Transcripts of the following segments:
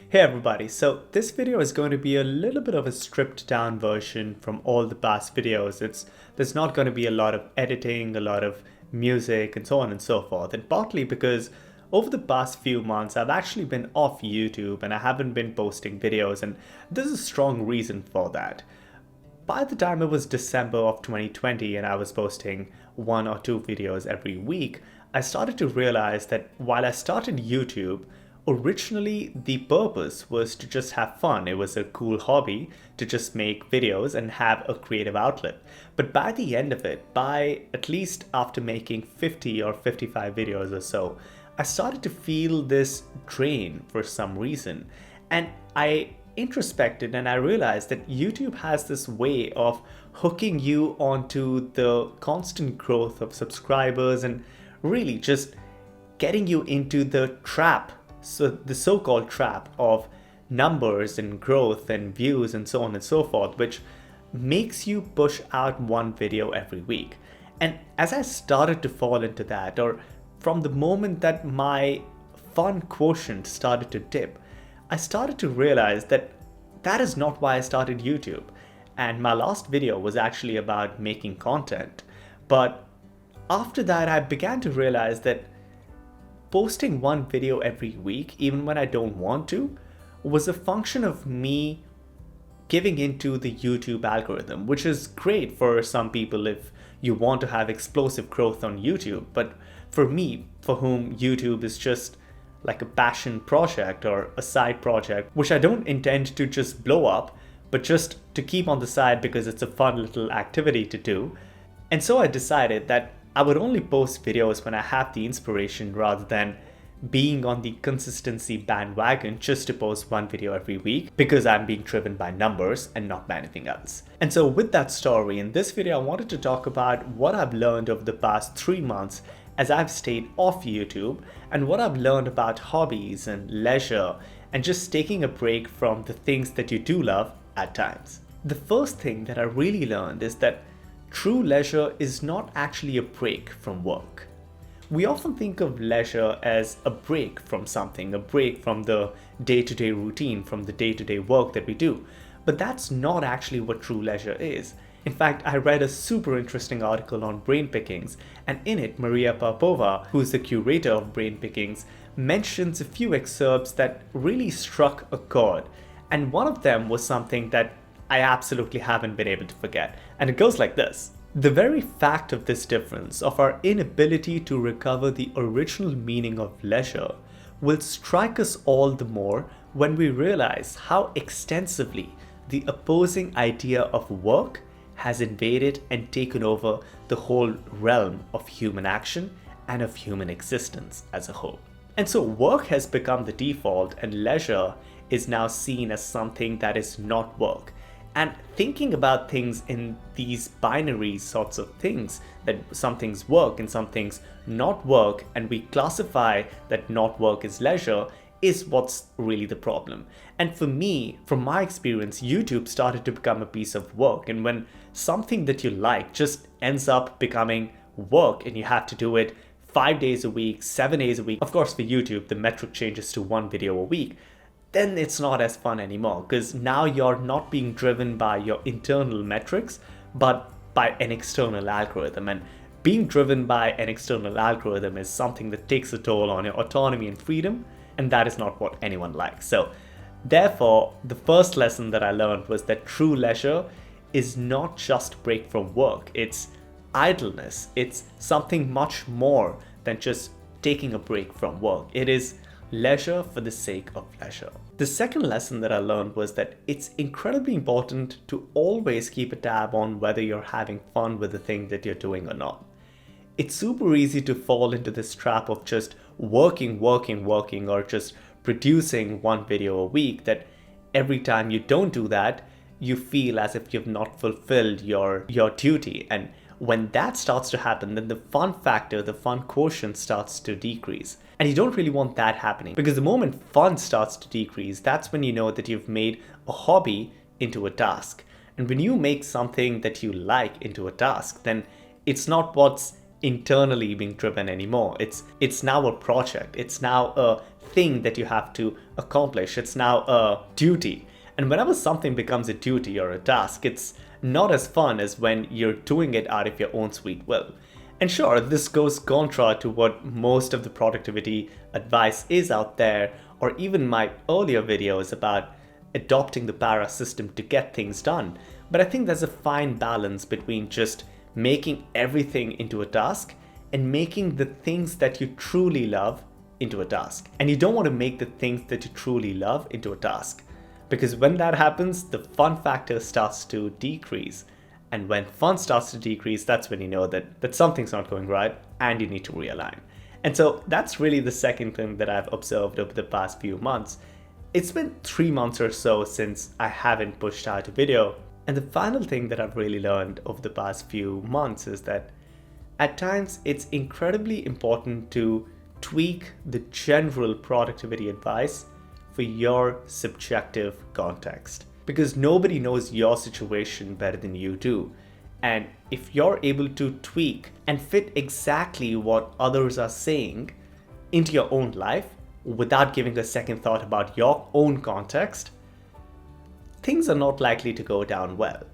Hey everybody, so this video is going to be a little bit of a stripped down version from all the past videos. There's not going to be a lot of editing, a lot of music and so on and so forth. And partly because over the past few months I've actually been off YouTube and I haven't been posting videos, and there's a strong reason for that. By the time it was December of 2020 and I was posting one or two videos every week, I started to realize that while I started YouTube, originally the purpose was to just have fun. It was a cool hobby to just make videos and have a creative outlet. But by the end of it, by at least after making 50 or 55 videos or so, I started to feel this drain for some reason. And I introspected and I realized that YouTube has this way of hooking you onto the constant growth of subscribers and really just getting you into the trap, so the so-called trap of numbers and growth and views and so on and so forth, which makes you push out one video every week. And as I started to fall into that, or from the moment that my fun quotient started to dip, I started to realize that that is not why I started YouTube. And my last video was actually about making content. But after that, I began to realize that posting one video every week, even when I don't want to, was a function of me giving into the YouTube algorithm, which is great for some people if you want to have explosive growth on YouTube. But for me, for whom YouTube is just like a passion project or a side project, which I don't intend to just blow up, but just to keep on the side because it's a fun little activity to do. And so I decided that I would only post videos when I have the inspiration rather than being on the consistency bandwagon just to post one video every week because I'm being driven by numbers and not by anything else. And so with that story, in this video I wanted to talk about what I've learned over the past 3 months as I've stayed off YouTube, and what I've learned about hobbies and leisure and just taking a break from the things that you do love at times. The first thing that I really learned is that true leisure is not actually a break from work. We often think of leisure as a break from something, a break from the day-to-day routine, from the day-to-day work that we do. But that's not actually what true leisure is. In fact, I read a super interesting article on brain pickings, and in it, Maria Popova, who is the curator of brain pickings, mentions a few excerpts that really struck a chord. And one of them was something that I absolutely haven't been able to forget. And it goes like this. The very fact of this difference, of our inability to recover the original meaning of leisure, will strike us all the more when we realize how extensively the opposing idea of work has invaded and taken over the whole realm of human action and of human existence as a whole. And so work has become the default and leisure is now seen as something that is not work. And thinking about things in these binary sorts of things, that some things work and some things not work, and we classify that not work is leisure, is what's really the problem. And for me, from my experience, YouTube started to become a piece of work. And when something that you like just ends up becoming work and you have to do it 5 days a week, 7 days a week, of course for YouTube, the metric changes to one video a week, then it's not as fun anymore because now you're not being driven by your internal metrics, but by an external algorithm. And being driven by an external algorithm is something that takes a toll on your autonomy and freedom, and that is not what anyone likes. So therefore, the first lesson that I learned was that true leisure is not just break from work. It's idleness. It's something much more than just taking a break from work. It is leisure for the sake of leisure. The second lesson that I learned was that it's incredibly important to always keep a tab on whether you're having fun with the thing that you're doing or not. It's super easy to fall into this trap of just working, or just producing one video a week, that every time you don't do that, you feel as if you've not fulfilled your duty. And when that starts to happen, then the fun factor, the fun quotient starts to decrease. And you don't really want that happening, because the moment fun starts to decrease, that's when you know that you've made a hobby into a task. And when you make something that you like into a task, then it's not what's internally being driven anymore. It's now a project. It's now a thing that you have to accomplish. It's now a duty. And whenever something becomes a duty or a task, it's not as fun as when you're doing it out of your own sweet will. And sure, this goes contra to what most of the productivity advice is out there, or even my earlier videos about adopting the para system to get things done. But I think there's a fine balance between just making everything into a task and making the things that you truly love into a task. And you don't want to make the things that you truly love into a task, because when that happens, the fun factor starts to decrease. And when fun starts to decrease, that's when you know that something's not going right and you need to realign. And so that's really the second thing that I've observed over the past few months. It's been 3 months or so since I haven't pushed out a video. And the final thing that I've really learned over the past few months is that at times it's incredibly important to tweak the general productivity advice for your subjective context, because nobody knows your situation better than you do. And if you're able to tweak and fit exactly what others are saying into your own life without giving a second thought about your own context, things are not likely to go down well.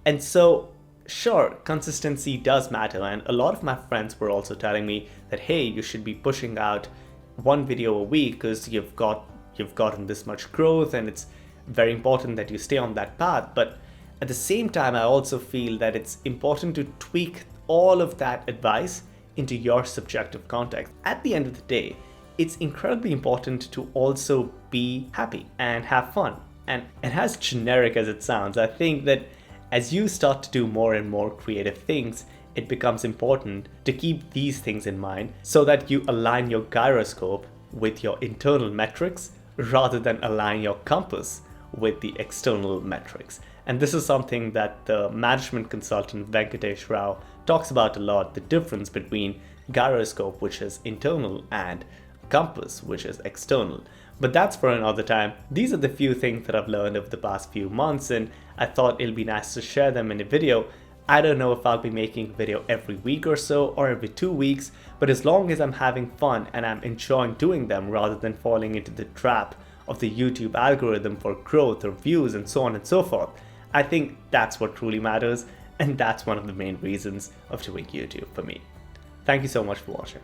And so, sure, consistency does matter. And a lot of my friends were also telling me that, hey, you should be pushing out one video a week because you've gotten this much growth and it's very important that you stay on that path. But at the same time, I also feel that it's important to tweak all of that advice into your subjective context. At the end of the day, it's incredibly important to also be happy and have fun. And as generic as it sounds, I think that as you start to do more and more creative things, it becomes important to keep these things in mind so that you align your gyroscope with your internal metrics rather than align your compass with the external metrics. And this is something that the management consultant Venkatesh Rao talks about a lot, the difference between gyroscope, which is internal, and compass, which is external. But that's for another time. These are the few things that I've learned over the past few months, and I thought it'll be nice to share them in a video. I don't know if I'll be making a video every week or so, or every 2 weeks, but as long as I'm having fun and I'm enjoying doing them rather than falling into the trap of the YouTube algorithm for growth or views and so on and so forth, I think that's what truly matters, and that's one of the main reasons of doing YouTube for me. Thank you so much for watching.